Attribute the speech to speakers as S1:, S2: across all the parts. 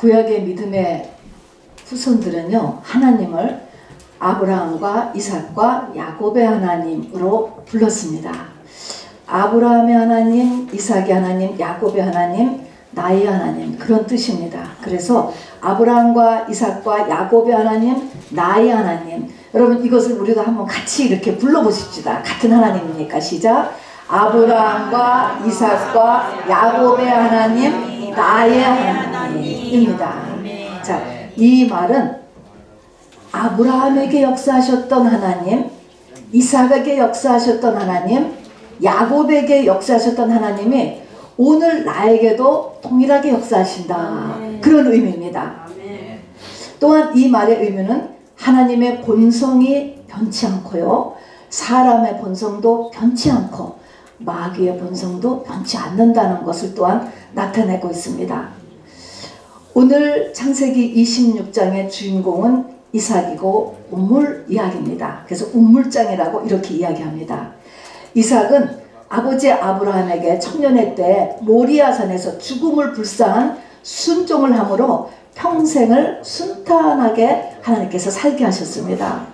S1: 구약의 믿음의 후손들은요, 하나님을 아브라함과 이삭과 야곱의 하나님으로 불렀습니다. 아브라함의 하나님, 이삭의 하나님, 야곱의 하나님, 나의 하나님, 그런 뜻입니다. 그래서 아브라함과 이삭과 야곱의 하나님, 나의 하나님. 여러분, 이것을 우리가 한번 같이 이렇게 불러보십시다. 같은 하나님이니까. 시작. 아브라함과 이삭과 야곱의 하나님, 나의 하나님입니다. 자, 이 말은 아브라함에게 역사하셨던 하나님, 이삭에게 역사하셨던 하나님, 야곱에게 역사하셨던 하나님이 오늘 나에게도 동일하게 역사하신다. 그런 의미입니다. 또한 이 말의 의미는 하나님의 본성이 변치 않고요, 사람의 본성도 변치 않고 마귀의 본성도 변치 않는다는 것을 또한 나타내고 있습니다. 오늘 창세기 26장의 주인공은 이삭이고 우물 이야기입니다. 그래서 우물장이라고 이렇게 이야기합니다. 이삭은 아버지 아브라함에게 청년의 때 모리아산에서 죽음을 불사한 순종을 함으로 평생을 순탄하게 하나님께서 살게 하셨습니다.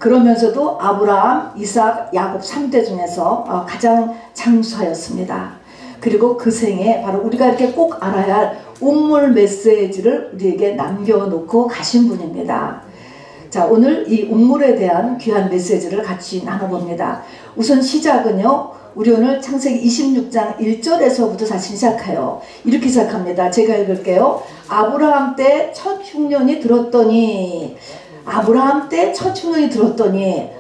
S1: 그러면서도 아브라함, 이삭, 야곱 3대 중에서 가장 장수하였습니다. 그리고 그 생에 바로 우리가 이렇게 꼭 알아야 할 우물 메시지를 우리에게 남겨놓고 가신 분입니다. 자, 오늘 이 우물에 대한 귀한 메시지를 같이 나눠봅니다. 우선 시작은요, 우리 오늘 창세기 26장 1절에서부터 다시 시작해요. 이렇게 시작합니다. 제가 읽을게요. 아브라함 때 첫 흉년이 들었더니, 아브라함 때 첫 흉년이 들었더니,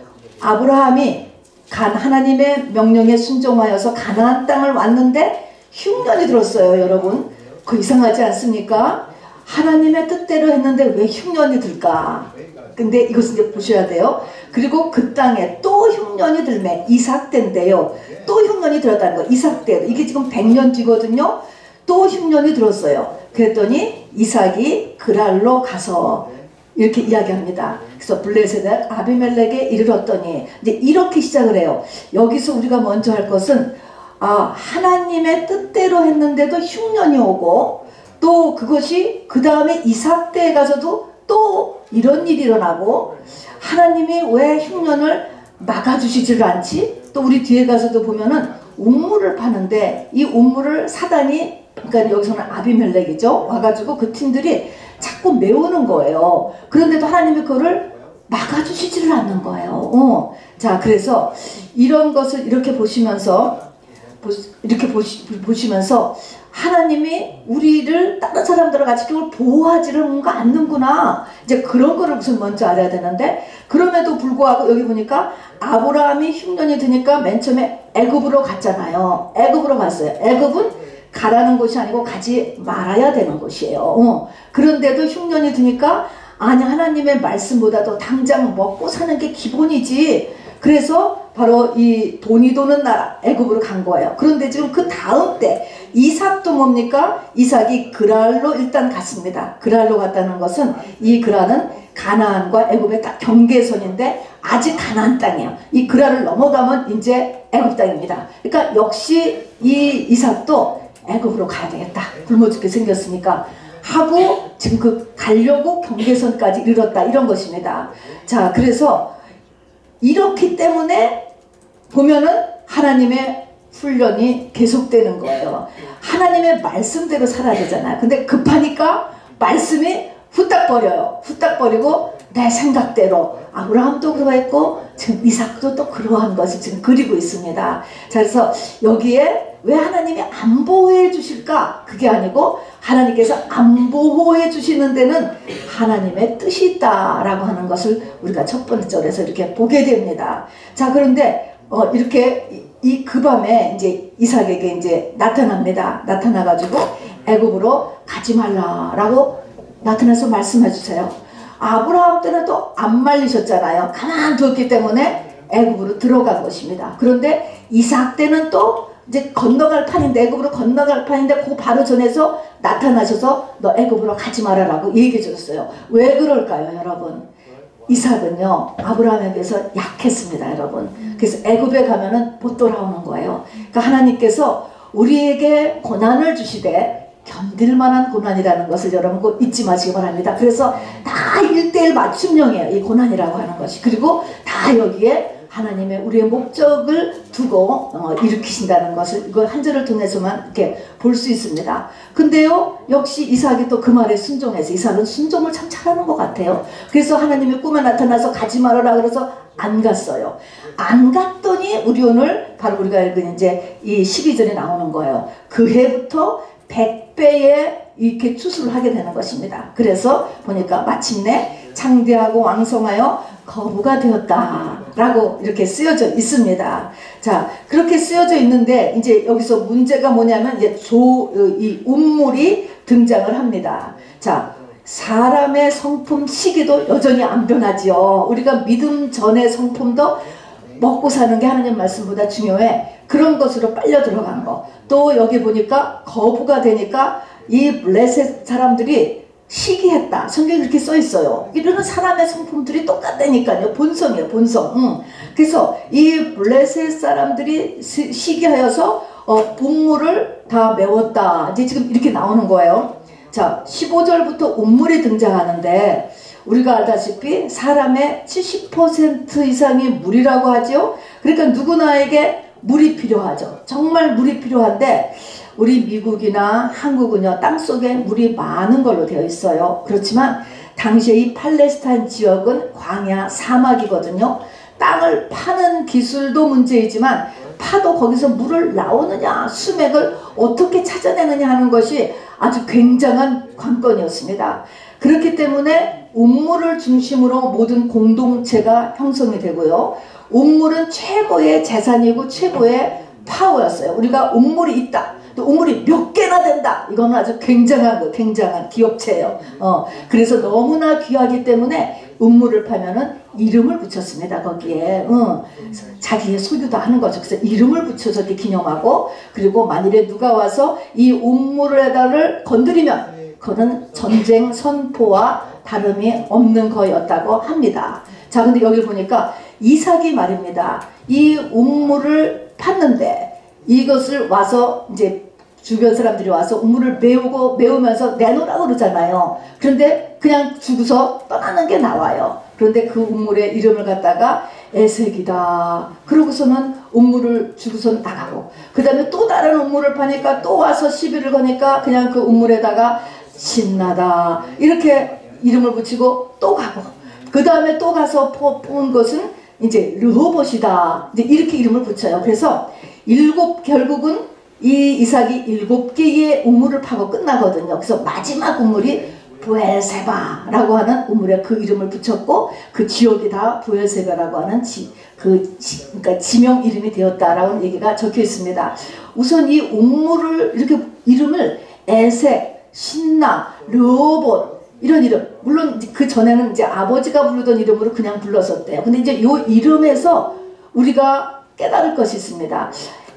S1: 아브라함이 하나님의 명령에 순종하여서 가나안 땅을 왔는데 흉년이 들었어요. 여러분, 그 이상하지 않습니까? 하나님의 뜻대로 했는데 왜 흉년이 들까? 근데 이것을 이제 보셔야 돼요. 그리고 그 땅에 또 흉년이 들매, 이삭 때인데요, 또 흉년이 들었다는 거. 이삭 때, 이게 지금 100년 뒤거든요. 또 흉년이 들었어요. 그랬더니 이삭이 그랄로 가서, 이렇게 이야기합니다. 그래서 블레셋의 아비멜렉에 이르렀더니, 이제 이렇게 시작을 해요. 여기서 우리가 먼저 할 것은, 하나님의 뜻대로 했는데도 흉년이 오고, 또 그것이 그 다음에 이삭 때에 가서도 또 이런 일이 일어나고, 하나님이 왜 흉년을 막아주시질 않지? 또 우리 뒤에 가서도 보면은 우물을 파는데, 이 우물을 사단이, 그러니까 여기서는 아비멜렉이죠, 와가지고 그 팀들이 자꾸 메우는 거예요. 그런데도 하나님이 그거를 막아주시지를 않는 거예요. 자, 그래서 이런 것을 이렇게 보시면서, 보시면서 하나님이 우리를 다른 사람들과 같이 그걸 보호하지를 뭔가 않는구나, 이제 그런 거를 우선 먼저 알아야 되는데, 그럼에도 불구하고 여기 보니까 아브라함이 흉년이 드니까 맨 처음에 애굽으로 갔잖아요. 애굽으로 갔어요. 애굽은 가라는 곳이 아니고 가지 말아야 되는 곳이에요. 그런데도 흉년이 드니까, 아니, 하나님의 말씀보다도 당장 먹고 사는 게 기본이지. 그래서 바로 이 돈이 도는 나라 애굽으로 간 거예요. 그런데 지금 그 다음 때 이삭도 뭡니까? 이삭이 그랄로 일단 갔습니다. 그랄로 갔다는 것은, 이 그랄은 가나안과 애굽의 딱 경계선인데 아직 가나안 땅이에요. 이 그랄을 넘어가면 이제 애굽 땅입니다. 그러니까 역시 이 이삭도 애굽으로 가야 되겠다, 굶어 죽게 생겼으니까 하고 지금 그 가려고 경계선까지 이르렀다, 이런 것입니다. 자, 그래서 이렇기 때문에 보면은 하나님의 훈련이 계속되는 거예요. 하나님의 말씀대로 살아야 되잖아요. 근데 급하니까 말씀이 후딱 버려요. 후딱 버리고 내 생각대로, 아브라함도 그러했고 지금 이삭도 또 그러한 것을 지금 그리고 있습니다. 자, 그래서 여기에 왜 하나님이 안 보호해 주실까? 그게 아니고 하나님께서 안 보호해 주시는 데는 하나님의 뜻이 있다라고 하는 것을 우리가 첫 번째 절에서 이렇게 보게 됩니다. 자, 그런데 이렇게 그 밤에 이제 이삭에게 이제 나타납니다. 나타나가지고 애굽으로 가지 말라라고 나타나서 말씀해 주세요. 아브라함 때는 또 안 말리셨잖아요. 가만두었기 때문에 애굽으로 들어간 것입니다. 그런데 이삭 때는 또 이제 건너갈 판인데, 애굽으로 건너갈 판인데 그 바로 전에서 나타나셔서 너 애굽으로 가지 말아라고 얘기해 주셨어요. 왜 그럴까요, 여러분? 이삭은요, 아브라함에 비해서 약했습니다, 여러분. 그래서 애굽에 가면은 못 돌아오는 거예요. 그러니까 하나님께서 우리에게 고난을 주시되 견딜 만한 고난이라는 것을 여러분 꼭 잊지 마시기 바랍니다. 그래서 다 1:1 맞춤형이에요. 이 고난이라고 하는 것이. 그리고 다 여기에 하나님의 우리의 목적을 두고 일으키신다는 것을 이거 한 절을 통해서만 이렇게 볼 수 있습니다. 근데요, 역시 이삭이 또 그 말에 순종해서 이삭은 순종을 참 잘하는 것 같아요. 그래서 하나님의 꿈에 나타나서 가지 말아라 그래서 안 갔어요. 안 갔더니 우리 오늘 바로 우리가 읽은 이제 이 12절에 나오는 거예요. 그 해부터 100배의 이렇게 추수를 하게 되는 것입니다. 그래서 보니까 마침내 창대하고 왕성하여 거부가 되었다라고 이렇게 쓰여져 있습니다. 자, 그렇게 쓰여져 있는데 이제 여기서 문제가 뭐냐면 이제 이 운물이 등장을 합니다. 자, 사람의 성품 시기도 여전히 안 변하지요. 우리가 믿음 전의 성품도 먹고 사는 게 하나님 말씀보다 중요해. 그런 것으로 빨려 들어간 거. 또 여기 보니까 거부가 되니까 이 블레셋 사람들이 시기했다. 성경에 그렇게 써 있어요. 이러는 사람의 성품들이 똑같다니까요. 본성이에요, 본성. 그래서 이 블레셋 사람들이 시기하여서 운물을 다 메웠다. 이제 지금 이렇게 나오는 거예요. 자, 15절부터 운물이 등장하는데 우리가 알다시피 사람의 70% 이상이 물이라고 하죠. 그러니까 누구나에게 물이 필요하죠. 정말 물이 필요한데 우리 미국이나 한국은요, 땅속에 물이 많은 걸로 되어 있어요. 그렇지만 당시에 이 팔레스타인 지역은 광야 사막이거든요. 땅을 파는 기술도 문제이지만 파도 거기서 물을 나오느냐, 수맥을 어떻게 찾아내느냐 하는 것이 아주 굉장한 관건이었습니다. 그렇기 때문에 운물을 중심으로 모든 공동체가 형성이 되고요. 운물은 최고의 재산이고 최고의 파워였어요. 우리가 운물이 있다. 또 운물이 몇 개나 된다. 이거는 아주 굉장한 기업체예요. 그래서 너무나 귀하기 때문에 운물을 파면은 이름을 붙였습니다. 거기에 자기의 소유도 하는 거죠. 그래서 이름을 붙여서 이렇게 기념하고, 그리고 만일에 누가 와서 이 운물에다를 건드리면 그거는 전쟁 선포와 다름이 없는 거였다고 합니다. 자, 근데 여기 보니까 이삭이 말입니다. 이 운물을 팠는데 이것을 와서 이제 주변 사람들이 와서 운물을 메우면서 내놓으라고 그러잖아요. 그런데 그냥 주고서 떠나는 게 나와요. 그런데 그 운물의 이름을 갖다가 에색이다. 그러고서는 운물을 주고서 나가고, 그 다음에 또 다른 운물을 파니까 또 와서 시비를 거니까 그냥 그 운물에다가 신나다 이렇게 이름을 붙이고 또 가고, 그 다음에 또 가서 푼 것은 이제 르호봇이다. 이제 이렇게 이름을 붙여요. 그래서 결국은 이 이삭이 7개의 우물을 파고 끝나거든요. 그래서 마지막 우물이 부엘세바라고 하는 우물에 그 이름을 붙였고, 그 지역이 다 부엘세바라고 하는 그러니까 지명 이름이 되었다라는 얘기가 적혀 있습니다. 우선 이 우물을 이렇게 이름을 에색, 신나, 르호봇 이런 이름, 물론 그 전에는 이제 아버지가 부르던 이름으로 그냥 불렀었대요. 근데 이제 요 이름에서 우리가 깨달을 것이 있습니다.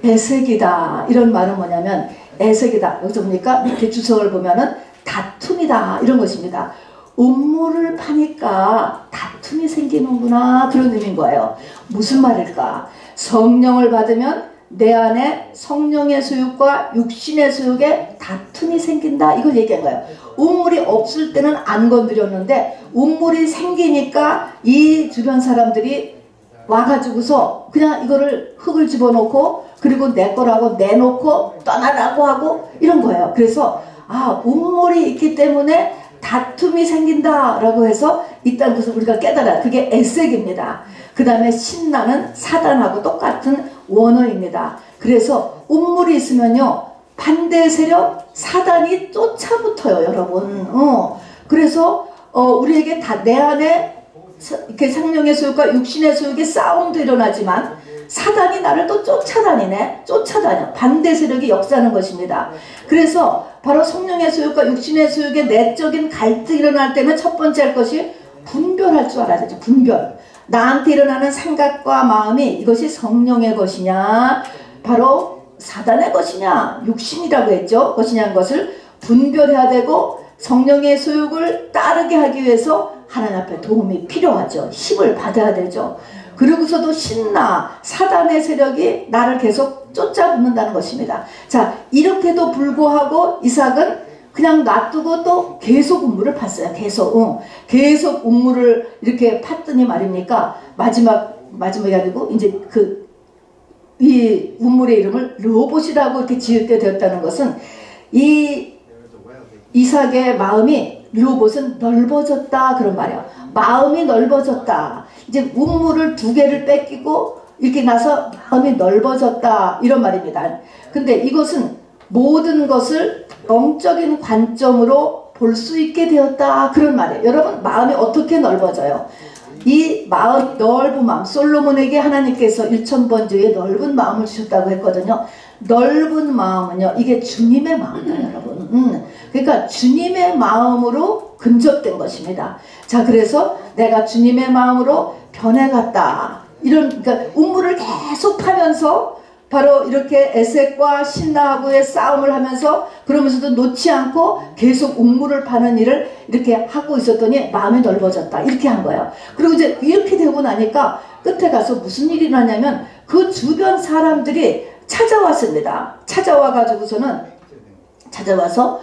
S1: 에색이다. 이런 말은 뭐냐면, 에색이다. 여기서 보니까 밑에 주석을 보면은 다툼이다. 이런 것입니다. 운물을 파니까 다툼이 생기는구나. 그런 의미인 거예요. 무슨 말일까? 성령을 받으면 내 안에 성령의 소욕과 육신의 소욕에 다툼이 생긴다. 이걸 얘기한 거예요. 운물이 없을 때는 안 건드렸는데 운물이 생기니까 이 주변 사람들이 와가지고서 그냥 이거를 흙을 집어넣고, 그리고 내 거라고 내놓고 떠나라고 하고 이런 거예요. 그래서 운물이 있기 때문에 다툼이 생긴다라고 해서 있다는 것을 우리가 깨달아요. 그게 에색입니다. 그 다음에 신나는 사단하고 똑같은 원어입니다. 그래서 운물이 있으면요, 반대 세력 사단이 쫓아붙어요, 여러분. 그래서 우리에게 다 내 안에 이렇게 성령의 소욕과 육신의 소욕의 싸움도 일어나지만 사단이 나를 또 쫓아다녀. 반대 세력이 역사하는 것입니다. 그래서 바로 성령의 소욕과 육신의 소욕의 내적인 갈등이 일어날 때는 첫 번째 할 것이 분별할 줄 알아야 되죠. 분별. 나한테 일어나는 생각과 마음이 이것이 성령의 것이냐, 바로 사단의 것이냐, 육신이라고 했죠. 것이냐는 것을 분별해야 되고, 성령의 소욕을 따르게 하기 위해서 하나님 앞에 도움이 필요하죠. 힘을 받아야 되죠. 그러고서도 신나, 사단의 세력이 나를 계속 쫓아붙는다는 것입니다. 자, 이렇게도 불구하고 이삭은 그냥 놔두고 또 계속 우물을 팠어요. 계속 우물을 이렇게 팠더니 말입니까? 마지막이 아니고 이제 이 우물의 이름을 르호봇이라고 이렇게 지을게 되었다는 것은 이 이삭의 마음이, 르호봇은 넓어졌다 그런 말이에요. 마음이 넓어졌다. 이제 우물을 2개를 뺏기고 이렇게 나서 마음이 넓어졌다 이런 말입니다. 근데 이것은 모든 것을 영적인 관점으로 볼 수 있게 되었다 그런 말이에요. 여러분, 마음이 어떻게 넓어져요? 이 마음, 넓은 마음, 솔로몬에게 하나님께서 1000번째에 넓은 마음을 주셨다고 했거든요. 넓은 마음은요, 이게 주님의 마음이에요, 여러분. 그러니까 주님의 마음으로 근접된 것입니다. 자, 그래서 내가 주님의 마음으로 변해갔다. 그러니까 우물을 계속 파면서 바로 이렇게 에색과 신라하고의 싸움을 하면서 그러면서도 놓지 않고 계속 우물을 파는 일을 이렇게 하고 있었더니 마음이 넓어졌다. 이렇게 한 거예요. 그리고 이제 이렇게 되고 나니까 끝에 가서 무슨 일이 나냐면 그 주변 사람들이 찾아왔습니다. 찾아와서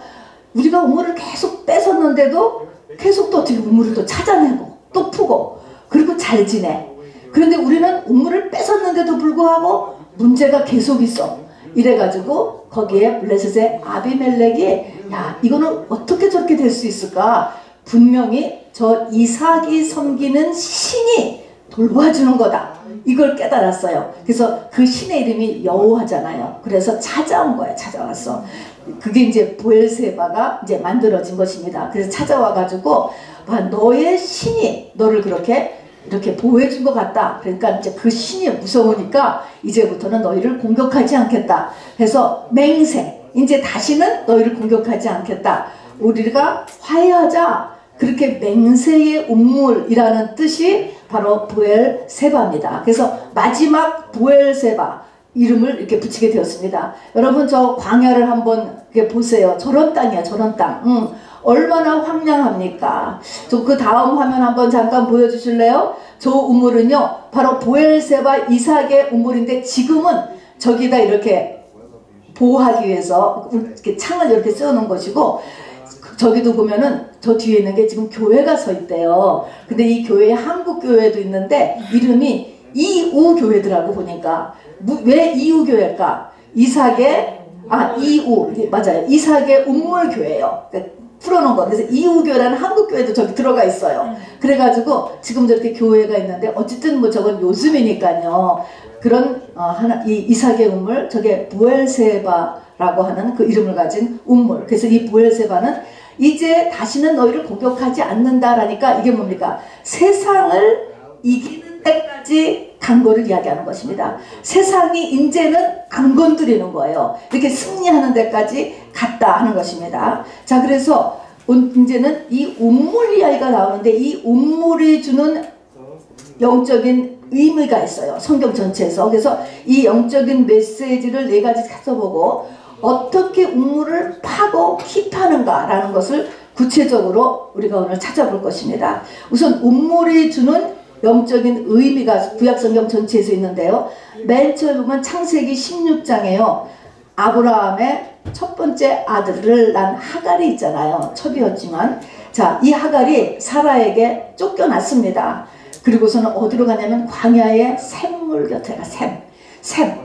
S1: 우리가 우물을 계속 뺏었는데도 계속 또 어떻게 우물을 또 찾아내고 또 푸고 그리고 잘 지내. 그런데 우리는 우물을 뺏었는데도 불구하고 문제가 계속 있어. 이래가지고 거기에 블레셋의 아비멜렉이 야, 이거는 어떻게 저렇게 될 수 있을까? 분명히 저 이삭이 섬기는 신이 돌봐주는 거다. 이걸 깨달았어요. 그래서 그 신의 이름이 여호와잖아요. 그래서 찾아온 거예요. 찾아왔어. 그게 이제 브엘세바가 이제 만들어진 것입니다. 그래서 찾아와가지고 너의 신이 너를 이렇게 보호해준 것 같다. 그러니까 이제 그 신이 무서우니까 이제부터는 너희를 공격하지 않겠다. 그래서 맹세. 이제 다시는 너희를 공격하지 않겠다. 우리가 화해하자. 그렇게 맹세의 우물이라는 뜻이 바로 브엘세바입니다. 그래서 마지막 브엘세바 이름을 이렇게 붙이게 되었습니다. 여러분, 저 광야를 한번 보세요. 저런 땅이야, 저런 땅. 얼마나 황량합니까? 그 다음 화면 한번 잠깐 보여주실래요? 저 우물은요, 바로 브엘세바 이삭의 우물인데 지금은 저기다 이렇게 보호하기 위해서 이렇게 창을 이렇게 세워놓은 것이고, 저기도 보면은 저 뒤에 있는 게 지금 교회가 서 있대요. 근데 이 교회에 한국 교회도 있는데 이름이 이우교회더라고 보니까. 왜 이우교회일까? 맞아요. 이삭의 우물교회예요. 풀어놓은 거. 그래서 이우교회라는 한국교회도 저기 들어가 있어요. 그래가지고 지금 저렇게 교회가 있는데 어쨌든 뭐 저건 요즘이니까요. 그런 이 이삭의 우물, 저게 브엘세바라고 하는 그 이름을 가진 우물. 그래서 이 브엘세바는 이제 다시는 너희를 공격하지 않는다라니까 이게 뭡니까? 세상을 이기는 때까지 간 거를 이야기하는 것입니다. 세상이 이제는 안 건드리는 거예요. 이렇게 승리하는 데까지 갔다 하는 것입니다. 자, 그래서 이제는 이 우물 이야기가 나오는데 이 우물이 주는 영적인 의미가 있어요. 성경 전체에서. 그래서 이 영적인 메시지를 4가지 찾아보고 어떻게 우물을 파고 힙하는가 라는 것을 구체적으로 우리가 오늘 찾아볼 것입니다. 우선 우물이 주는 영적인 의미가 구약성경 전체에서 있는데요. 맨 처음에 보면 창세기 16장에요. 아브라함의 첫 번째 아들을 낳은 하갈이 있잖아요. 첩이었지만, 자, 이 하갈이 사라에게 쫓겨났습니다. 그리고서는 어디로 가냐면 광야의 샘물 곁에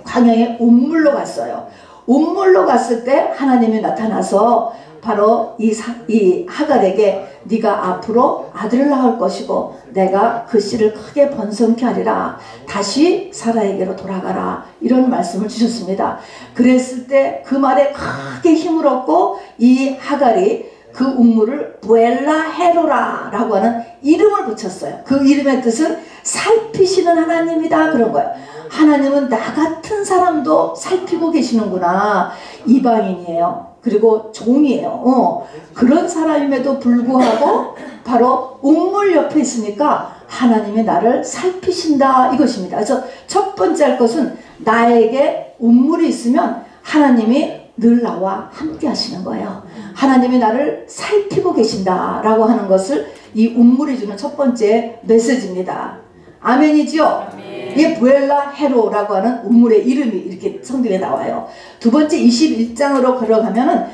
S1: 광야의 우물로 갔어요. 우물로 갔을 때 하나님이 나타나서 바로 이 하갈에게 네가 앞으로 아들을 낳을 것이고 내가 그 씨를 크게 번성케 하리라. 다시 사라에게로 돌아가라. 이런 말씀을 주셨습니다. 그랬을 때 그 말에 크게 힘을 얻고 이 하갈이 그 우물을 부엘라 헤로라 라고 하는 이름을 붙였어요. 그 이름의 뜻은 살피시는 하나님이다 그런 거예요. 하나님은 나 같은 사람도 살피고 계시는구나. 이방인이에요. 그리고 종이에요. 그런 사람임에도 불구하고 바로 우물 옆에 있으니까 하나님이 나를 살피신다 이것입니다. 그래서 첫 번째 할 것은 나에게 우물이 있으면 하나님이 늘 나와 함께 하시는 거예요. 하나님이 나를 살피고 계신다 라고 하는 것을 이 우물이 주는 첫 번째 메시지입니다. 아멘이죠? 아멘. 이게 부엘라 헤로라고 하는 우물의 이름이 이렇게 성경에 나와요. 두 번째 21장으로 걸어가면은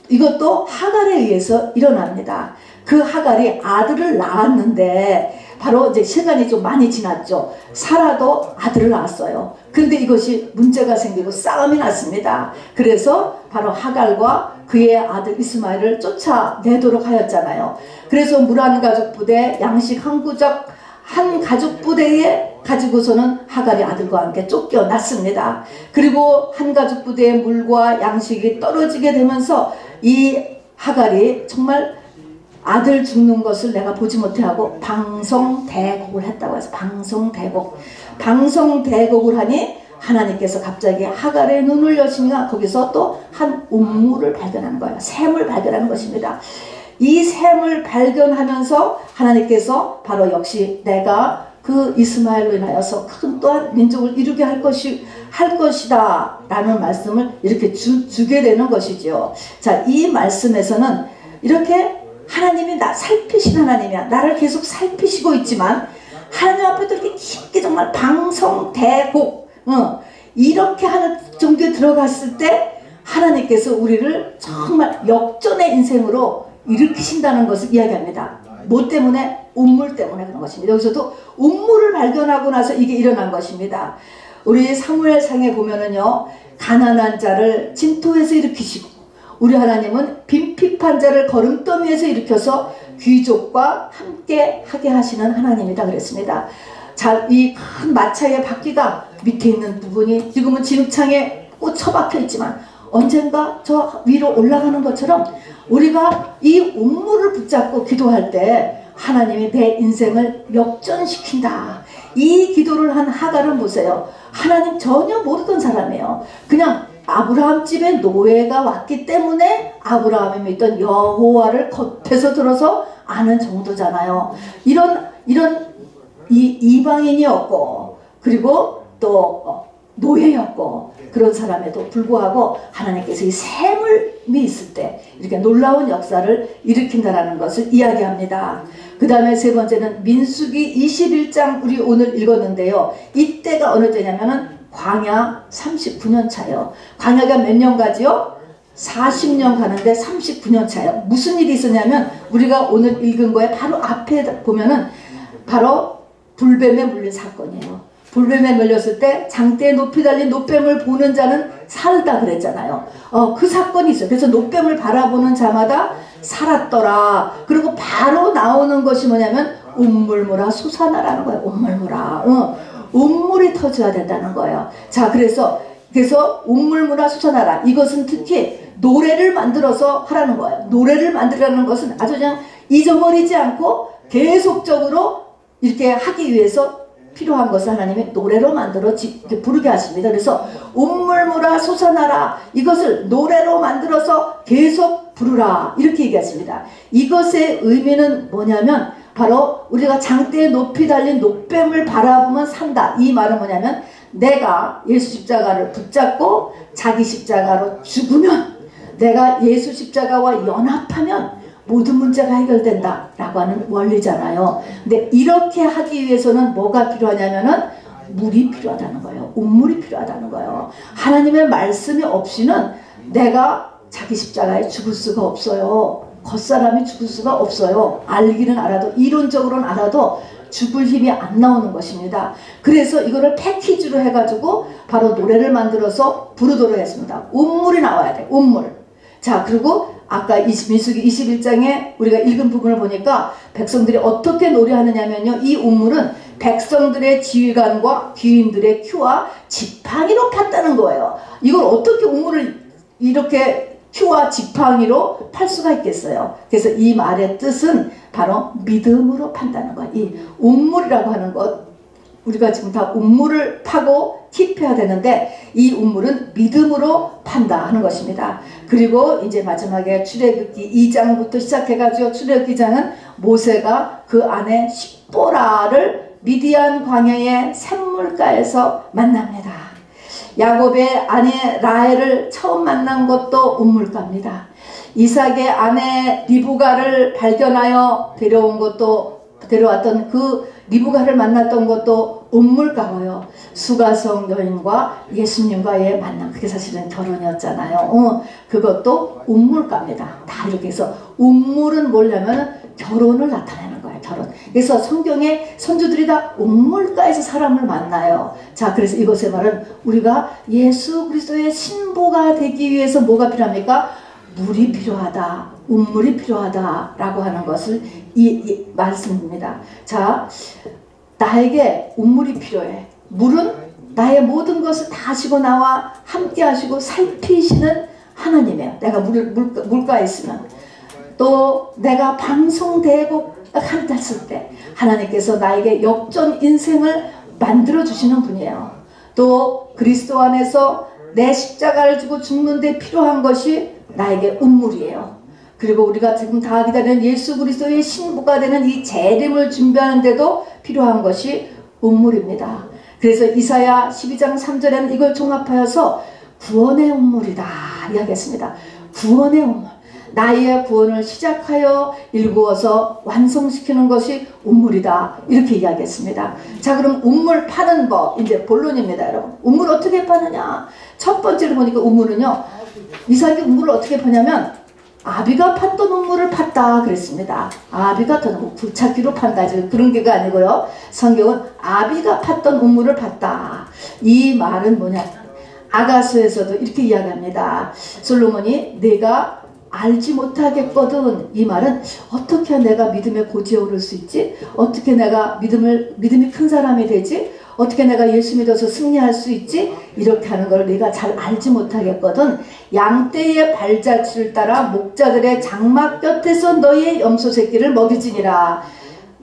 S1: 이것도 하갈에 의해서 일어납니다. 그 하갈이 아들을 낳았는데 바로 이제 시간이 좀 많이 지났죠. 사라도 아들을 낳았어요. 근데 이것이 문제가 생기고 싸움이 났습니다. 그래서 바로 하갈과 그의 아들 이스마엘을 쫓아내도록 하였잖아요. 그래서 물 한 가죽 부대, 양식 한 가죽 부대에 가지고서는 하갈이 아들과 함께 쫓겨났습니다. 그리고 한 가죽 부대의 물과 양식이 떨어지게 되면서 이 하갈이 정말 아들 죽는 것을 내가 보지 못하고 방성대곡을 했다고 해서 방성대곡을 하니 하나님께서 갑자기 하갈의 눈을 여시니까 거기서 또 한 우물을 발견하는 거예요. 샘을 발견하는 것입니다. 이 샘을 발견하면서 하나님께서 바로 역시 내가 그 이스마엘로 인하여서 큰 또한 민족을 이루게 할 것이다 라는 말씀을 이렇게 주게 되는 것이죠. 자, 이 말씀에서는 이렇게 하나님이 살피신 하나님이야. 나를 계속 살피시고 있지만 하나님 앞에도 이렇게 깊게 정말 방성대곡 이렇게 하는 정도에 들어갔을 때 하나님께서 우리를 정말 역전의 인생으로 일으키신다는 것을 이야기합니다. 뭐 때문에? 우물 때문에 그런 것입니다. 여기서도 우물을 발견하고 나서 이게 일어난 것입니다. 우리 사무엘상에 보면은요, 가난한 자를 진토에서 일으키시고 우리 하나님은 빈핍한 자를 거름더미에서 일으켜서 귀족과 함께 하게 하시는 하나님이다 그랬습니다. 자, 이 큰 마차의 바퀴가 밑에 있는 부분이 지금은 진흙창에 꼭 처박혀 있지만 언젠가 저 위로 올라가는 것처럼 우리가 이 우물을 붙잡고 기도할 때 하나님이 내 인생을 역전시킨다. 이 기도를 한 하갈은 보세요. 하나님 전혀 모르던 사람이에요. 그냥 아브라함 집에 노예가 왔기 때문에 아브라함이 믿던 여호와를 겉에서 들어서 아는 정도잖아요. 이런 이방인이었고 그리고 또 노예였고 그런 사람에도 불구하고 하나님께서 이 샘이 있을 때 이렇게 놀라운 역사를 일으킨다는 것을 이야기합니다. 그 다음에 세 번째는 민수기 21장 우리 오늘 읽었는데요. 이때가 어느 때냐면은 광야 39년 차예요. 광야가 몇 년 가지요? 40년 가는데 39년 차예요. 무슨 일이 있었냐면 우리가 오늘 읽은 거에 바로 앞에 보면은 바로 불뱀에 물린 사건이에요. 불뱀에 물렸을 때 장대에 높이 달린 노뱀을 보는 자는 살다 그랬잖아요. 그 사건이 있어요. 그래서 노뱀을 바라보는 자마다 살았더라. 그리고 바로 나오는 것이 뭐냐면 운물무라 솟아나라는 거예요. 운물무라. 운물이 터져야 된다는 거예요. 자, 그래서 운물무라 솟아나라. 이것은 특히 노래를 만들어서 하라는 거예요. 노래를 만들라는 것은 아주 그냥 잊어버리지 않고 계속적으로 이렇게 하기 위해서 필요한 것을 하나님이 노래로 만들어 부르게 하십니다. 그래서 운물무라 솟아나라. 이것을 노래로 만들어서 계속 부르라. 이렇게 얘기하십니다. 이것의 의미는 뭐냐면 바로 우리가 장대에 높이 달린 노뱀을 바라보면 산다. 이 말은 뭐냐면 내가 예수 십자가를 붙잡고 자기 십자가로 죽으면 내가 예수 십자가와 연합하면 모든 문제가 해결된다 라고 하는 원리잖아요. 근데 이렇게 하기 위해서는 뭐가 필요하냐면은 물이 필요하다는 거예요. 운물이 필요하다는 거예요. 하나님의 말씀이 없이는 내가 자기 십자가에 죽을 수가 없어요. 겉사람이 죽을 수가 없어요. 알기는 알아도 이론적으로는 알아도 죽을 힘이 안 나오는 것입니다. 그래서 이거를 패키지로 해가지고 바로 노래를 만들어서 부르도록 했습니다. 운물이 나와야 돼. 운물. 자, 그리고 아까 민수기 21장에 우리가 읽은 부분을 보니까 백성들이 어떻게 노래하느냐면요. 이 운물은 백성들의 지휘관과 귀인들의 큐와 지팡이로 팠다는 거예요. 이걸 어떻게 운물을 이렇게 큐와 지팡이로 팔 수가 있겠어요. 그래서 이 말의 뜻은 바로 믿음으로 판다는 거예요. 이 운물이라고 하는 것 우리가 지금 다 운물을 파고 킵해야 되는데 이 운물은 믿음으로 판다 하는 것입니다. 그리고 이제 마지막에 출애굽기 2장부터 시작해가지고 출애굽기 2장은 모세가 그 아내 십보라를 미디안 광야의 샘물가에서 만납니다. 야곱의 아내 라헬을 처음 만난 것도 운물가입니다. 이삭의 아내 리브가를 발견하여 데려온 것도 데려왔던 그 리브가를 만났던 것도 운물가고요. 수가성 여인과 예수님과의 만남, 그게 사실은 결혼이었잖아요. 그것도 운물가입니다. 다 이렇게 해서 운물은 뭐냐면 결혼을 나타내는 거예요. 결혼. 그래서 성경에 선조들이 다 운물가에서 사람을 만나요. 자, 그래서 이것의 말은 우리가 예수 그리스도의 신부가 되기 위해서 뭐가 필요합니까? 물이 필요하다, 운물이 필요하다 라고 하는 것을 이 말씀입니다. 자, 나에게 운물이 필요해. 물은 나의 모든 것을 다 하시고 나와 함께 하시고 살피시는 하나님이에요. 내가 물가에 있으면. 또 내가 방송되고 갔을 때 하나님께서 나에게 역전 인생을 만들어 주시는 분이에요. 또 그리스도 안에서 내 십자가를 지고 죽는데 필요한 것이 나에게 운물이에요. 그리고 우리가 지금 다 기다리는 예수 그리스도의 신부가 되는 이 재림을 준비하는데도 필요한 것이 운물입니다. 그래서 이사야 12장 3절에는 이걸 종합하여서 구원의 운물이다 이야기했습니다. 구원의 운물. 나의 구원을 시작하여 일구어서 완성시키는 것이 운물이다 이렇게 이야기했습니다. 자, 그럼 운물 파는 법 이제 본론입니다. 여러분, 운물 어떻게 파느냐. 첫 번째로 보니까 운물은요, 이삭이 운물을 어떻게 파냐면 아비가 팠던 운물을 팠다 그랬습니다. 아비가 팠던, 굴착기로 판다 그런 게가 아니고요, 성경은 아비가 팠던 운물을 팠다. 이 말은 뭐냐, 아가서에서도 이렇게 이야기합니다. 솔로몬이 내가 알지 못하겠거든. 이 말은 어떻게 내가 믿음의 고지에 오를 수 있지? 어떻게 내가 믿음이 큰 사람이 되지? 어떻게 내가 예수 믿어서 승리할 수 있지? 이렇게 하는 걸 내가 잘 알지 못하겠거든. 양떼의 발자취를 따라 목자들의 장막 곁에서 너희의 염소 새끼를 먹이지니라.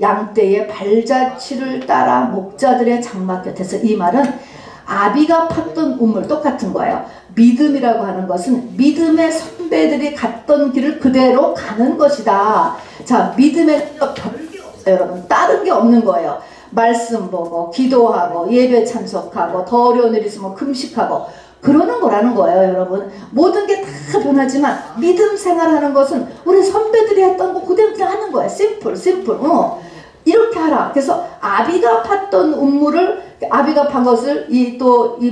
S1: 양떼의 발자취를 따라 목자들의 장막 곁에서. 이 말은 아비가 팠던 운물 똑같은 거예요. 믿음이라고 하는 것은 믿음의 선배들이 갔던 길을 그대로 가는 것이다. 자, 믿음에 별게 없어요, 여러분. 다른 게 없는 거예요. 말씀 보고 기도하고 예배 참석하고 더 어려운 일 있으면 금식하고 그러는 거라는 거예요, 여러분. 모든 게 다 변하지만 믿음 생활하는 것은 우리 선배들이 했던 거 그대로 그냥 하는 거예요. 심플. 이렇게 하라. 그래서 아비가 팠던 운물을, 아비가 판 것을 이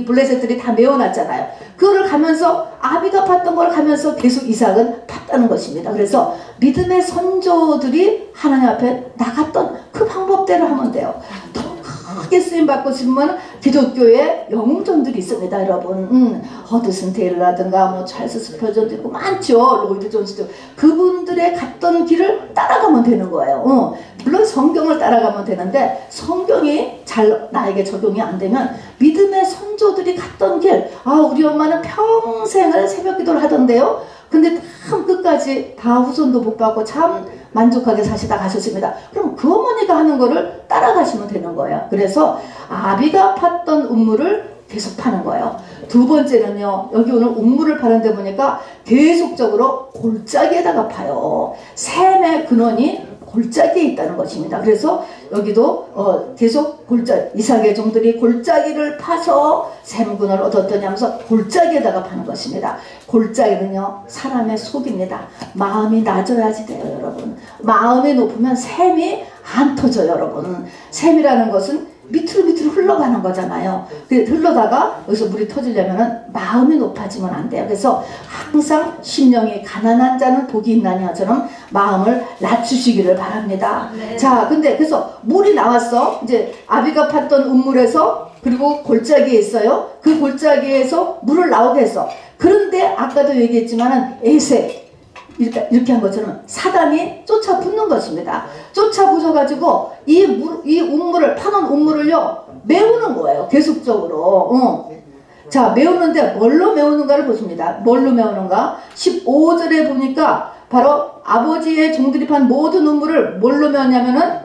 S1: 블레셋들이 다 메워놨잖아요. 그거를 가면서 아비가 팠던 걸 가면서 계속 이삭은 팠다는 것입니다. 그래서 믿음의 선조들이 하나님 앞에 나갔던 그 방법대로 하면 돼요. 더 크게 쓰임받고 싶으면 기독교에 영웅전들이 있습니다, 여러분. 허드슨 테일러라든가 뭐 찰스 스펄전도 있고 많죠. 로이드 존스도. 그분들의 갔던 길을 따라가면 되는 거예요. 물론 성경을 따라가면 되는데 성경이 잘 나에게 적용이 안 되면 믿음의 선조들이 갔던 길, 우리 엄마는 평생을 새벽 기도를 하던데요, 근데 참 끝까지 다 후손도 못 받고 참 만족하게 사시다 가셨습니다. 그럼 그 어머니가 하는 거를 따라가시면 되는 거예요. 그래서 아비가 팠던 운물을 계속 파는 거예요. 두 번째는요, 여기 오늘 운물을 파는데 보니까 계속적으로 골짜기에다가 파요. 샘의 근원이 골짜기에 있다는 것입니다. 그래서 여기도 계속 이삭의 종들이 골짜기를 파서 샘근을 얻었더니 하면서 골짜기에다가 파는 것입니다. 골짜기는요, 사람의 속입니다. 마음이 낮아야지 돼요, 여러분. 마음이 높으면 샘이 안 터져요, 여러분. 샘이라는 것은 밑으로 흘러가는 거잖아요. 흘러다가 여기서 물이 터지려면 마음이 높아지면 안 돼요. 그래서 항상 심령이 가난한 자는 복이 있나니처럼 마음을 낮추시기를 바랍니다. 네. 자, 근데 그래서 물이 나왔어. 이제 아비가 팠던 운물에서, 그리고 골짜기에 있어요. 그 골짜기에서 물을 나오게 했어. 그런데 아까도 얘기했지만은 에세 이렇게 한 것처럼 사단이 쫓아 붙는 것입니다. 쫓아 붙어가지고 이 운물을, 파는 운물을요, 메우는 거예요. 계속적으로. 자, 메우는데 뭘로 메우는가를 보십니다. 뭘로 메우는가? 15절에 보니까 바로 아버지의 종들이 판 모든 운물을 뭘로 메웠냐면은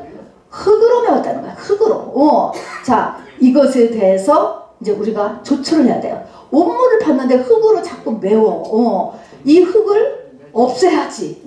S1: 흙으로 메웠다는 거야. 흙으로. 자, 이것에 대해서 이제 우리가 조처를 해야 돼요. 운물을 팠는데 흙으로 자꾸 메워. 이 흙을 없애야지.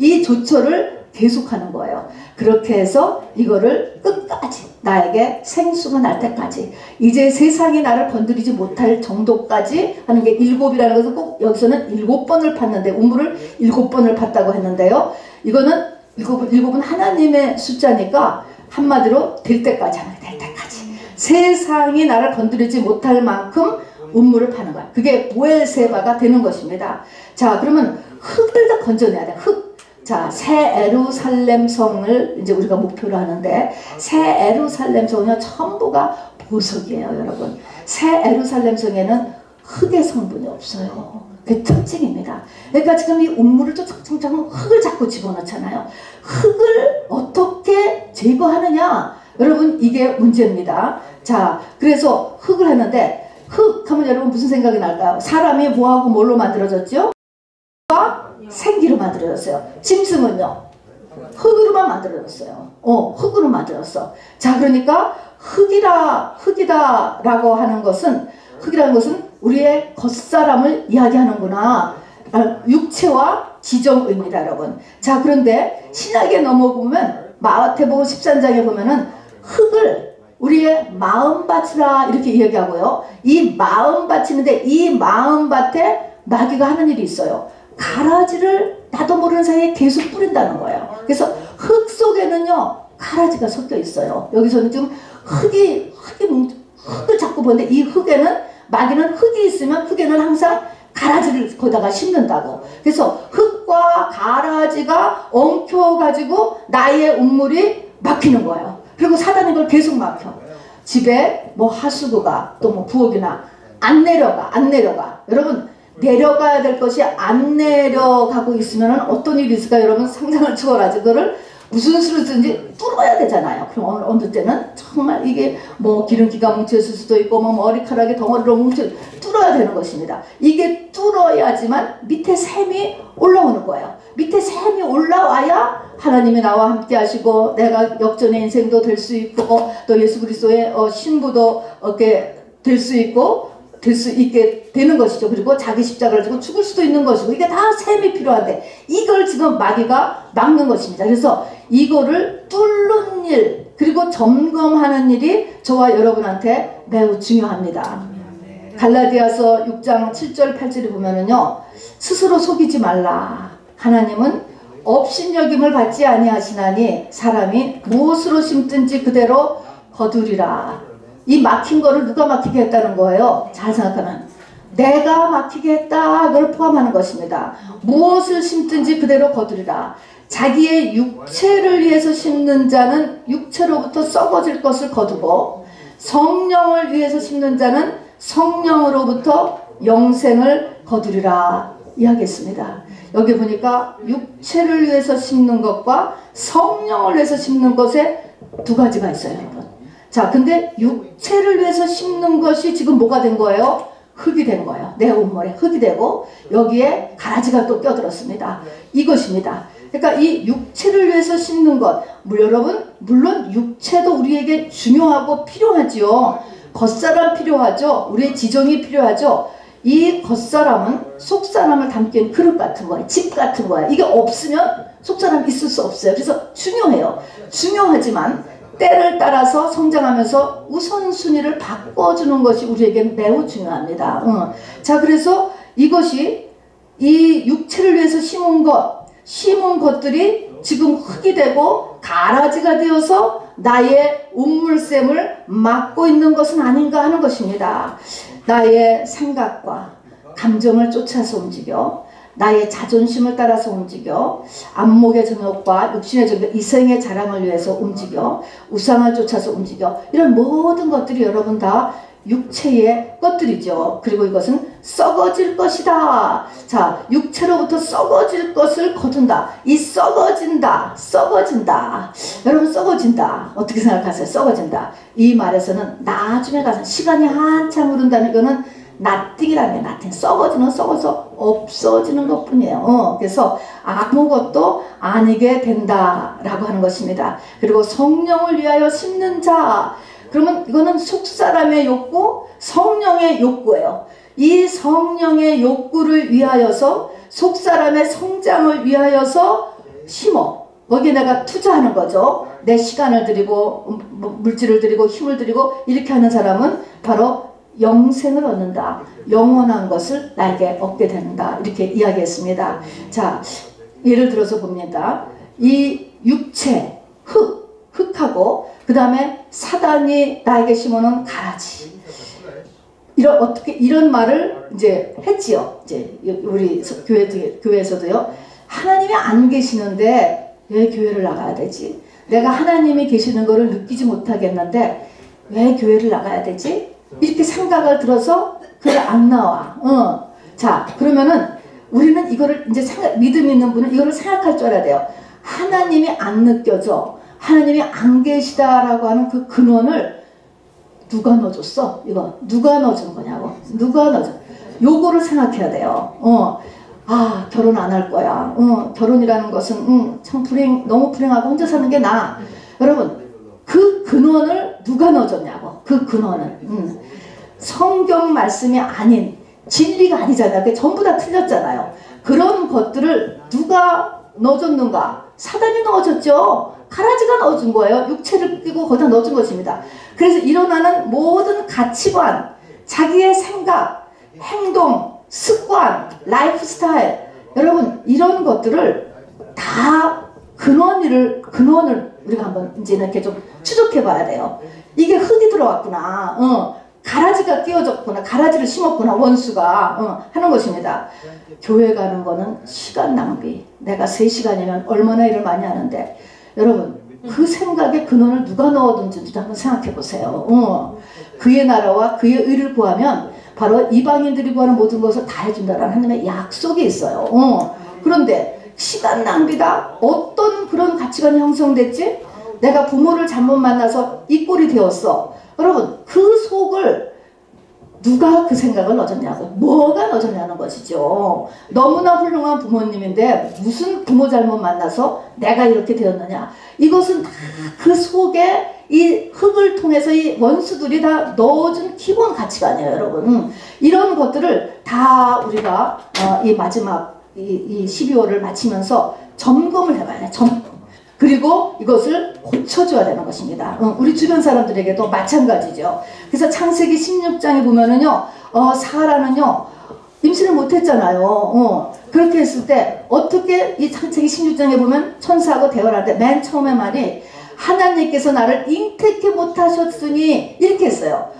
S1: 이 조처를 계속하는 거예요. 그렇게 해서 이거를 끝까지, 나에게 생수가 날 때까지, 이제 세상이 나를 건드리지 못할 정도까지 하는 게 7이라는 것은 꼭 여기서는 7번을 팠는데, 운물을 7번을 팠다고 했는데요, 이거는 일곱은 하나님의 숫자니까 한마디로 될 때까지 하는 거야. 될 때까지. 세상이 나를 건드리지 못할 만큼 운물을 파는 거야. 그게 보엘세바가 되는 것입니다. 자, 그러면 흙을 다 건져내야 돼. 흙. 자, 새 에루살렘 성을 이제 우리가 목표로 하는데, 새 에루살렘 성은 전부가 보석이에요, 여러분. 새 에루살렘 성에는 흙의 성분이 없어요. 그 특징입니다. 그러니까 지금 이 운물을 쫓아쫓아 흙을 자꾸 집어넣잖아요. 흙을 어떻게 제거하느냐? 여러분, 이게 문제입니다. 자, 그래서 흙을 하는데, 흙 하면 여러분 무슨 생각이 날까요? 사람이 뭐하고 뭘로 만들어졌죠? 생기로 만들어졌어요. 짐승은요? 흙으로만 만들어졌어요. 흙으로 만들었어. 자, 그러니까 흙이다라고 하는 것은, 흙이라는 것은 우리의 겉사람을 이야기하는구나. 육체와 지정의입니다, 여러분. 자, 그런데 신약에 넘어보면 마태복음 13장에 보면은 흙을 우리의 마음밭이라 이렇게 이야기하고요. 이 마음밭이는데 이 마음밭에 마귀가 하는 일이 있어요. 가라지를 나도 모르는 사이에 계속 뿌린다는 거예요. 그래서 흙 속에는요, 가라지가 섞여 있어요. 여기서는 지금 흙을 자꾸 보는데, 이 흙에는, 마귀는 흙이 있으면 흙에는 항상 가라지를 거기다가 심는다고. 그래서 흙과 가라지가 엉켜가지고 나의 운물이 막히는 거예요. 그리고 사단이 그걸 계속 막혀. 집에 뭐 하수구가 또 뭐 부엌이나 안 내려가. 여러분, 내려가야 될 것이 안 내려가고 있으면 어떤 일이 있을까? 여러분 상상을 초월하지. 그거를 무슨 수를 쓰든지 뚫어야 되잖아요. 그럼 어느 때는 정말 이게 뭐 기름기가 뭉쳤을 수도 있고 뭐 머리카락이 덩어리로 뚫어야 되는 것입니다. 이게 뚫어야지만 밑에 샘이 올라오는 거예요. 밑에 샘이 올라와야 하나님이 나와 함께 하시고 내가 역전의 인생도 될 수 있고 또 예수 그리스도의 신부도 될 수 있게 되는 것이죠. 그리고 자기 십자가를 지고 죽을 수도 있는 것이고, 이게 다 셈이 필요한데 이걸 지금 마귀가 막는 것입니다. 그래서 이거를 뚫는 일, 그리고 점검하는 일이 저와 여러분한테 매우 중요합니다. 갈라디아서 6장 7절 8절을 보면은요, 스스로 속이지 말라. 하나님은 업신여김을 받지 아니하시나니 사람이 무엇으로 심든지 그대로 거두리라. 이 막힌 거를 누가 막히게 했다는 거예요? 잘 생각하면 내가 막히게 했다, 그걸 포함하는 것입니다. 무엇을 심든지 그대로 거두리라. 자기의 육체를 위해서 심는 자는 육체로부터 썩어질 것을 거두고, 성령을 위해서 심는 자는 성령으로부터 영생을 거두리라 이야기했습니다. 여기 보니까 육체를 위해서 심는 것과 성령을 위해서 심는 것에 두 가지가 있어요, 여러분. 자, 근데 육체를 위해서 심는 것이 지금 뭐가 된 거예요? 흙이 된 거예요. 내 온몸에 흙이 되고 여기에 가라지가 또 껴들었습니다. 이것입니다. 그러니까 이 육체를 위해서 심는 것, 여러분, 물론 육체도 우리에게 중요하고 필요하지요. 겉사람 필요하죠. 우리의 지정이 필요하죠. 이 겉사람은 속사람을 담기는 그릇 같은 거예요. 집 같은 거예요. 이게 없으면 속사람 있을 수 없어요. 그래서 중요해요. 중요하지만 때를 따라서 성장하면서 우선순위를 바꿔주는 것이 우리에겐 매우 중요합니다. 자, 그래서 이것이 이 육체를 위해서 심은 것들이 지금 흙이 되고 가라지가 되어서 나의 운물샘을 막고 있는 것은 아닌가 하는 것입니다. 나의 생각과 감정을 쫓아서 움직여, 나의 자존심을 따라서 움직여, 안목의 정욕과 육신의 정욕, 이생의 자랑을 위해서 움직여, 우상을 쫓아서 움직여, 이런 모든 것들이 여러분 다 육체의 것들이죠. 그리고 이것은 썩어질 것이다. 자, 육체로부터 썩어질 것을 거둔다. 이 썩어진다. 여러분, 썩어진다. 어떻게 생각하세요? 썩어진다. 이 말에서는 나중에 가서 시간이 한참 흐른다는 거는 나띵이라는 게 나띵. 썩어서 없어지는 것 뿐이에요. 그래서 아무것도 아니게 된다라고 하는 것입니다. 그리고 성령을 위하여 심는 자. 그러면 이거는 속사람의 욕구, 성령의 욕구예요. 이 성령의 욕구를 위하여서, 속사람의 성장을 위하여서 심어. 거기에 내가 투자하는 거죠. 내 시간을 들이고 물질을 들이고 힘을 들이고 이렇게 하는 사람은 바로 영생을 얻는다. 영원한 것을 나에게 얻게 된다. 이렇게 이야기했습니다. 자, 예를 들어서 봅니다. 이 육체, 흙하고 그 다음에 사단이 나에게 심어놓은 가라지. 이런 말을 이제 했지요. 이제 우리 교회에서도요. 하나님이 안 계시는데 왜 교회를 나가야 되지? 내가 하나님이 계시는 거를 느끼지 못하겠는데 왜 교회를 나가야 되지? 이렇게 생각을 들어서 그게 안 나와. 자, 그러면은 우리는 이거를 이제 믿음 있는 분은 이거를 생각할 줄 알아야 돼요. 하나님이 안 느껴져. 하나님이 안 계시다라고 하는 그 근원을 누가 넣어줬어? 이거 누가 넣어준 거냐고. 누가 넣어줘? 요거를 생각해야 돼요. 결혼 안 할 거야. 결혼이라는 것은 참 너무 불행하고 혼자 사는 게 나아. 여러분, 그 근원을 누가 넣어줬냐고. 그 근원을. 성경 말씀이 아닌 진리가 아니잖아요. 그게 전부 다 틀렸잖아요. 그런 것들을 누가 넣어줬는가? 사단이 넣어줬죠. 가라지가 넣어준 거예요. 육체를 끼고 거기다 넣어준 것입니다. 그래서 일어나는 모든 가치관, 자기의 생각, 행동, 습관, 라이프 스타일, 여러분 이런 것들을 다 근원을 우리가 한번 이제는 이렇게 좀 추적해 봐야 돼요. 이게 흙이 들어왔구나. 가라지가 끼워졌구나. 가라지를 심었구나. 원수가 하는 것입니다. 교회 가는 거는 시간 낭비. 내가 3시간이면 얼마나 일을 많이 하는데 여러분 그 생각에 근원을 누가 넣어둔지도 한번 생각해 보세요. 그의 나라와 그의 의를 구하면 바로 이방인들이 구하는 모든 것을 다 해준다라는 하나님의 약속이 있어요. 그런데 시간 낭비다. 어떤 그런 가치관이 형성됐지? 내가 부모를 잘못 만나서 이 꼴이 되었어. 여러분 그 속을 누가 그 생각을 넣어줬냐고. 뭐가 넣어줬냐는 것이죠. 너무나 훌륭한 부모님인데 무슨 부모 잘못 만나서 내가 이렇게 되었느냐. 이것은 다 그 속에 이 흙을 통해서 이 원수들이 다 넣어준 기본 가치관이에요. 여러분 이런 것들을 다 우리가 이 마지막 이 12월을 마치면서 점검을 해봐야 돼. 그리고 이것을 고쳐줘야 되는 것입니다. 우리 주변 사람들에게도 마찬가지죠. 그래서 창세기 16장에 보면은요, 사라는요, 임신을 못했잖아요. 그렇게 했을 때, 어떻게 이 창세기 16장에 보면 천사하고 대화를 하는데, 맨 처음에 말이, 하나님께서 나를 잉태케 못하셨으니, 이렇게 했어요.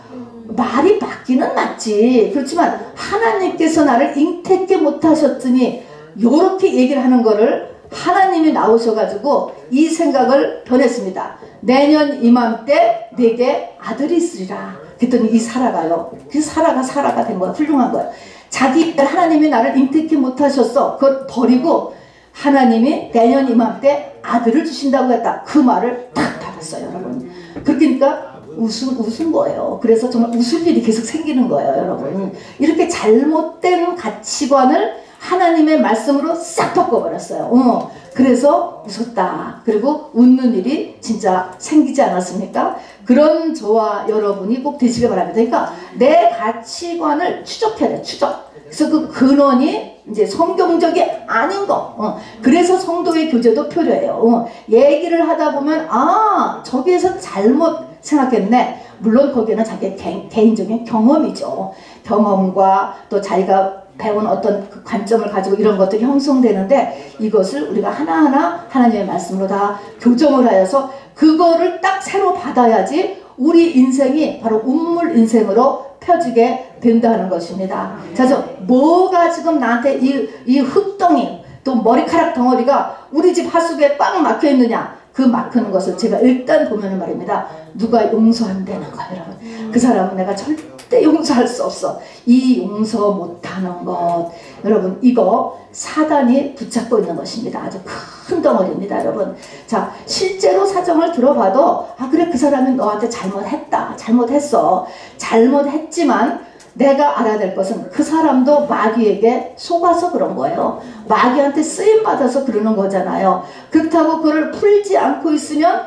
S1: 말이 맞기는 맞지. 그렇지만, 하나님께서 나를 잉태케 못하셨으니, 요렇게 얘기를 하는 거를 하나님이 나오셔가지고 이 생각을 변했습니다. 내년 이맘때 내게 아들이 있으리라. 그랬더니 이 사라가요. 그 사라가 된 거야. 훌륭한 거야. 하나님이 나를 잉태케 못하셨어. 그걸 버리고 하나님이 내년 이맘때 아들을 주신다고 했다. 그 말을 딱 받았어요, 여러분. 그러니까 웃은 거예요. 그래서 정말 웃을 일이 계속 생기는 거예요, 여러분. 이렇게 잘못된 가치관을 하나님의 말씀으로 싹 바꿔버렸어요. 그래서 웃었다. 그리고 웃는 일이 진짜 생기지 않았습니까? 그런 저와 여러분이 꼭 되시길 바랍니다. 그러니까 내 가치관을 추적해야 돼. 추적. 그래서 그 근원이 이제 성경적이 아닌 거. 그래서 성도의 교제도 필요해요. 얘기를 하다 보면 저기에서 잘못 생각했네. 물론 거기에는 자기의 개인적인 경험이죠. 경험과 또 자기가 배운 어떤 그 관점을 가지고 이런 것들이 형성되는데 이것을 우리가 하나하나 하나님의 말씀으로 다 교정을 하여서 그거를 딱 새로 받아야지 우리 인생이 바로 운물 인생으로 펴지게 된다는 것입니다. 자, 뭐가 지금 나한테 이 흙덩이 또 머리카락 덩어리가 우리 집 하수구에 꽉 막혀 있느냐. 그 막히는 것을 제가 일단 보면 말입니다. 누가 용서한다는 거예요, 여러분. 그 사람은 내가 절대 용서할 수 없어. 이 용서 못하는 것, 여러분 이거 사단이 붙잡고 있는 것입니다. 아주 큰 덩어리입니다, 여러분. 자, 실제로 사정을 들어봐도 그래 그 사람이 너한테 잘못했다, 잘못했어, 잘못했지만 내가 알아야 될 것은 그 사람도 마귀에게 속아서 그런 거예요. 마귀한테 쓰임받아서 그러는 거잖아요. 그렇다고 그걸 풀지 않고 있으면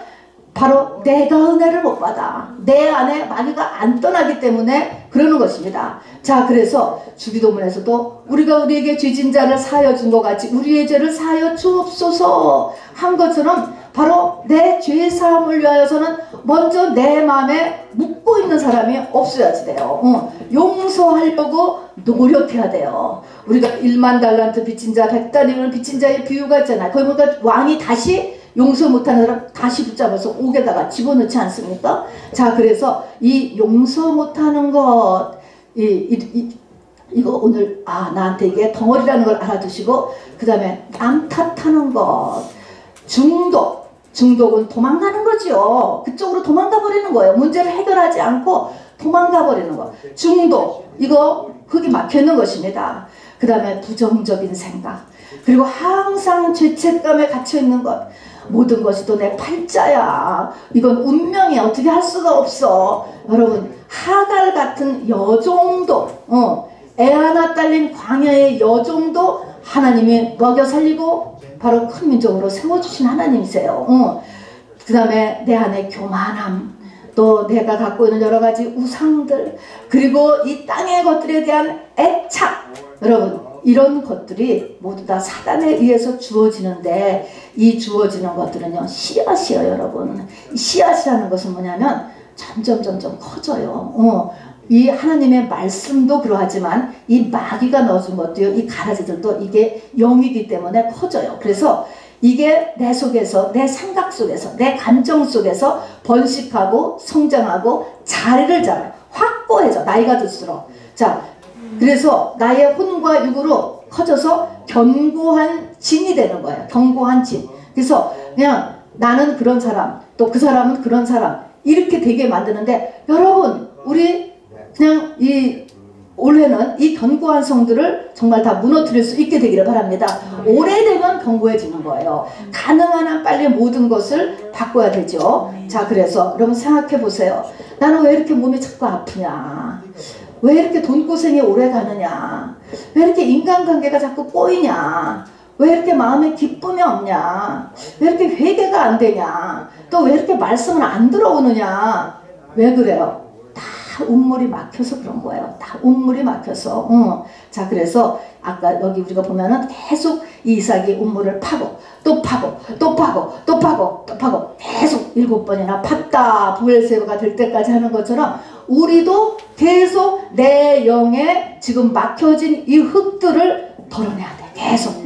S1: 바로 내가 은혜를 못 받아. 내 안에 마귀가 안 떠나기 때문에 그러는 것입니다. 자, 그래서 주기도문에서도 우리가 우리에게 죄진 자를 사하여 준 것 같이 우리의 죄를 사하여 주옵소서 한 것처럼 바로 내 죄사함을 위하여서는 먼저 내 마음에 묻고 있는 사람이 없어야지 돼요. 용서하려고 노력해야 돼요. 우리가 1만 달란트 빚진 자, 100달러를 빚진 자의 비유가 있잖아요. 거기 보니까 왕이 다시 용서 못하는 사람 다시 붙잡아서 옥에다가 집어넣지 않습니까? 자, 그래서 이 용서 못하는 것, 이거 오늘 나한테 이게 덩어리라는 걸 알아두시고, 그 다음에 남 탓하는 것, 중독은 도망가는 거죠. 그쪽으로 도망가 버리는 거예요. 문제를 해결하지 않고 도망가 버리는 거. 중독, 이거 흙이 막혀있는 것입니다. 그 다음에 부정적인 생각, 그리고 항상 죄책감에 갇혀있는 것. 모든 것이 또 내 팔자야, 이건 운명이야, 어떻게 할 수가 없어. 여러분, 하갈 같은 여종도, 애 하나 딸린 광야의 여종도 하나님이 먹여 살리고 바로 큰 민족으로 세워주신 하나님이세요. 그 다음에 내 안에 교만함, 또 내가 갖고 있는 여러 가지 우상들, 그리고 이 땅의 것들에 대한 애착. 여러분, 이런 것들이 모두 다 사단에 의해서 주어지는데, 이 주어지는 것들은요, 씨앗이에요. 여러분, 이 씨앗이라는 것은 뭐냐면 점점 커져요. 이 하나님의 말씀도 그러하지만 이 마귀가 넣어준 것도요, 이 가라지들도 이게 영이기 때문에 커져요. 그래서 이게 내 속에서, 내 생각 속에서, 내 감정 속에서 번식하고 성장하고 자리를 잡아요. 확고해져, 나이가 들수록. 자, 그래서 나의 혼과 육으로 커져서 견고한 진이 되는 거예요. 견고한 진. 그래서 그냥 나는 그런 사람, 또 그 사람은 그런 사람, 이렇게 되게 만드는데, 여러분, 우리 그냥 올해는 이 견고한 성들을 정말 다 무너뜨릴 수 있게 되기를 바랍니다. 오래되면 견고해지는 거예요. 가능한 한 빨리 모든 것을 바꿔야 되죠. 자, 그래서 여러분 생각해 보세요. 나는 왜 이렇게 몸이 자꾸 아프냐? 왜 이렇게 돈고생이 오래 가느냐? 왜 이렇게 인간관계가 자꾸 꼬이냐? 왜 이렇게 마음에 기쁨이 없냐? 왜 이렇게 회개가 안 되냐? 또 왜 이렇게 말씀은 안 들어오느냐? 왜 그래요? 다 운물이 막혀서 그런 거예요. 다 운물이 막혀서. 자, 그래서 아까 여기 우리가 보면은 계속 이 이삭이 운물을 파고 또 파고 또 파고 또 파고 또 파고 계속 7번이나 팠다 부엘세바가 될 때까지 하는 것처럼, 우리도 계속 내 영에 지금 막혀진 이 흙들을 덜어내야 돼. 계속.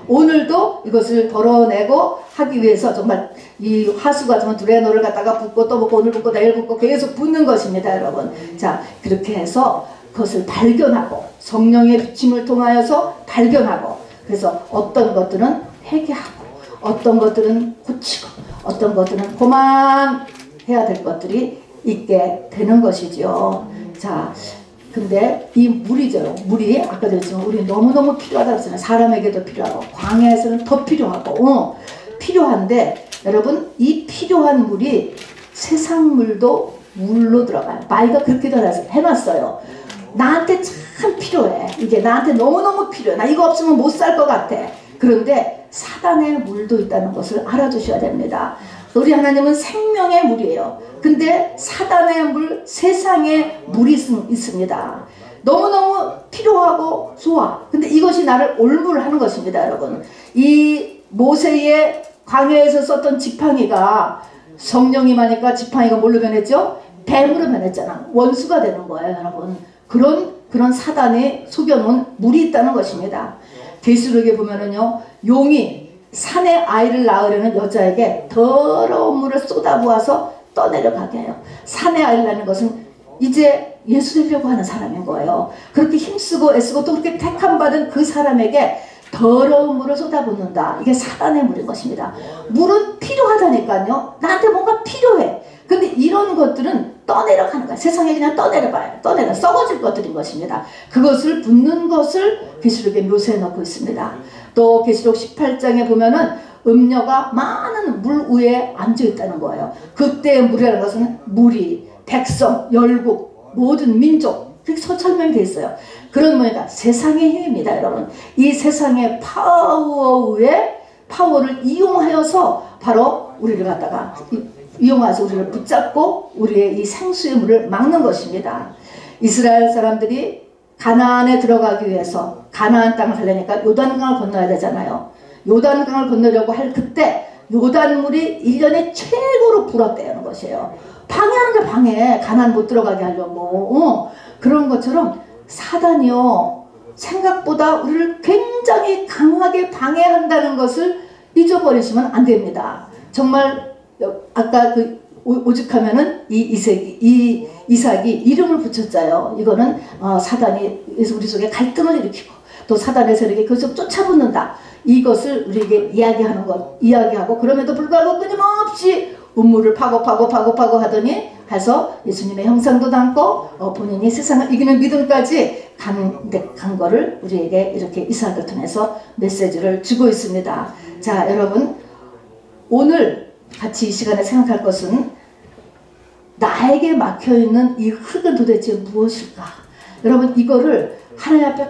S1: 오늘도 이것을 덜어내고 하기 위해서 정말 이 화수가 정말 두레노를 갖다가 붓고 또 붓고 오늘 붓고 내일 붓고 계속 붓는 것입니다, 여러분. 자, 그렇게 해서 그것을 발견하고 성령의 비침을 통하여서 발견하고, 그래서 어떤 것들은 회개하고 어떤 것들은 고치고 어떤 것들은 그만해야 될 것들이 있게 되는 것이죠. 자, 근데 이 물이죠. 물이 아까도 했지만 우리 너무너무 필요하다고 했잖아요. 사람에게도 필요하고 광야에서는 더 필요하고 필요한데, 여러분, 이 필요한 물이 세상 물도 물로 들어가요. 마이가 그렇게 해놨어요. 나한테 참 필요해. 이게 나한테 너무너무 필요해. 나 이거 없으면 못 살 것 같아. 그런데 사단의 물도 있다는 것을 알아두셔야 됩니다. 우리 하나님은 생명의 물이에요. 근데 사단의 물, 세상의 물이 있습니다. 너무너무 필요하고 좋아. 근데 이것이 나를 올무하는 것입니다, 여러분. 이 모세의 광야에서 썼던 지팡이가 성령이 임하니까 지팡이가 뭘로 변했죠? 뱀으로 변했잖아. 원수가 되는 거예요, 여러분. 그런 사단이 속여놓은 물이 있다는 것입니다. 계시록에 보면은요, 용이 산에 아이를 낳으려는 여자에게 더러운 물을 쏟아부어서 떠내려가게 해요. 산에 아이를 낳는 것은 이제 예수 되려고 하는 사람인 거예요. 그렇게 힘쓰고 애쓰고 또 그렇게 택함받은 그 사람에게 더러운 물을 쏟아붓는다. 이게 사단의 물인 것입니다. 물은 필요하다니까요. 나한테 뭔가 필요해. 근데 이런 것들은 떠내려가는 거야. 세상에 그냥 떠내려봐요. 썩어질 것들인 것입니다. 그것을 붓는 것을 계시록에 묘사해 놓고 있습니다. 또 계시록 18장에 보면은 음녀가 많은 물 위에 앉아 있다는 거예요. 그때의 물이라는 것은 무리, 백성, 열국, 모든 민족, 그렇게 설명이 되어 있어요. 그런 뭐니까 세상의 힘입니다, 여러분. 이 세상의 파워를 이용하여서 바로 우리를 갖다가 이용해서 우리를 붙잡고 우리의 이 생수의 물을 막는 것입니다. 이스라엘 사람들이 가나안에 들어가기 위해서 가나안 땅을 살려니까 요단강을 건너야 되잖아요. 요단강을 건너려고 할 그때 요단물이 1년에 최고로 불었대는 것이에요. 방해하는 게 방해. 가난 못 들어가게 하려고. 그런 것처럼 사단이요, 생각보다 우리를 굉장히 강하게 방해한다는 것을 잊어버리시면 안 됩니다. 정말 아까 그 오죽하면은 이삭이 이름을 붙였자요. 이거는 사단이 우리 속에 갈등을 일으키고 또 사단의 세력이 계속 쫓아붙는다. 이것을 우리에게 이야기하고 그럼에도 불구하고 끊임없이 음모를 파고 하더니 해서 예수님의 형상도 담고 본인이 세상을 이기는 믿음까지 간 거를 우리에게 이렇게 이삭을 통해서 메시지를 주고 있습니다. 자, 여러분, 오늘 같이 이 시간에 생각할 것은 나에게 막혀있는 이 흙은 도대체 무엇일까? 여러분, 이거를 하나님 앞에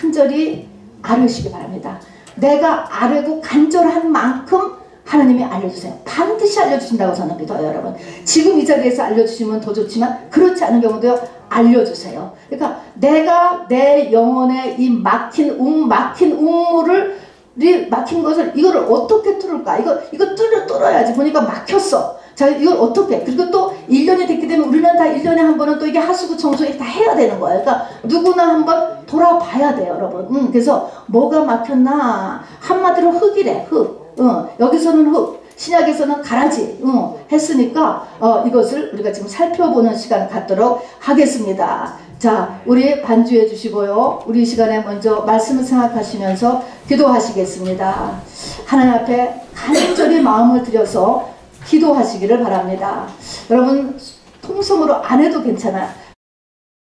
S1: 간절히 아뢰시기 바랍니다. 내가 아뢰고 간절한 만큼 하나님이 알려주세요. 반드시 알려주신다고 저는 믿어요, 여러분. 지금 이 자리에서 알려주시면 더 좋지만 그렇지 않은 경우도요, 알려주세요. 그러니까 내가 내 영혼의 이 막힌 우물을 막힌 것을 이거를 어떻게 뚫을까? 이거 뚫어야지. 보니까 막혔어. 자, 이걸 어떻게? 그리고 또 1년이 됐기 때문에 우리는 다 1년에 한 번은 또 이게 하수구 청소 다 해야 되는 거예요. 그러니까 누구나 한번 돌아봐야 돼요, 여러분. 그래서 뭐가 막혔나? 한마디로 흙이래, 흙. 여기서는 흙, 신약에서는 가라지 했으니까 이것을 우리가 지금 살펴보는 시간 갖도록 하겠습니다. 자, 우리 반주해 주시고요. 우리 이 시간에 먼저 말씀을 생각하시면서 기도하시겠습니다. 하나님 앞에 간절히 마음을 들여서 기도하시기를 바랍니다. 여러분, 통성으로 안 해도 괜찮아요.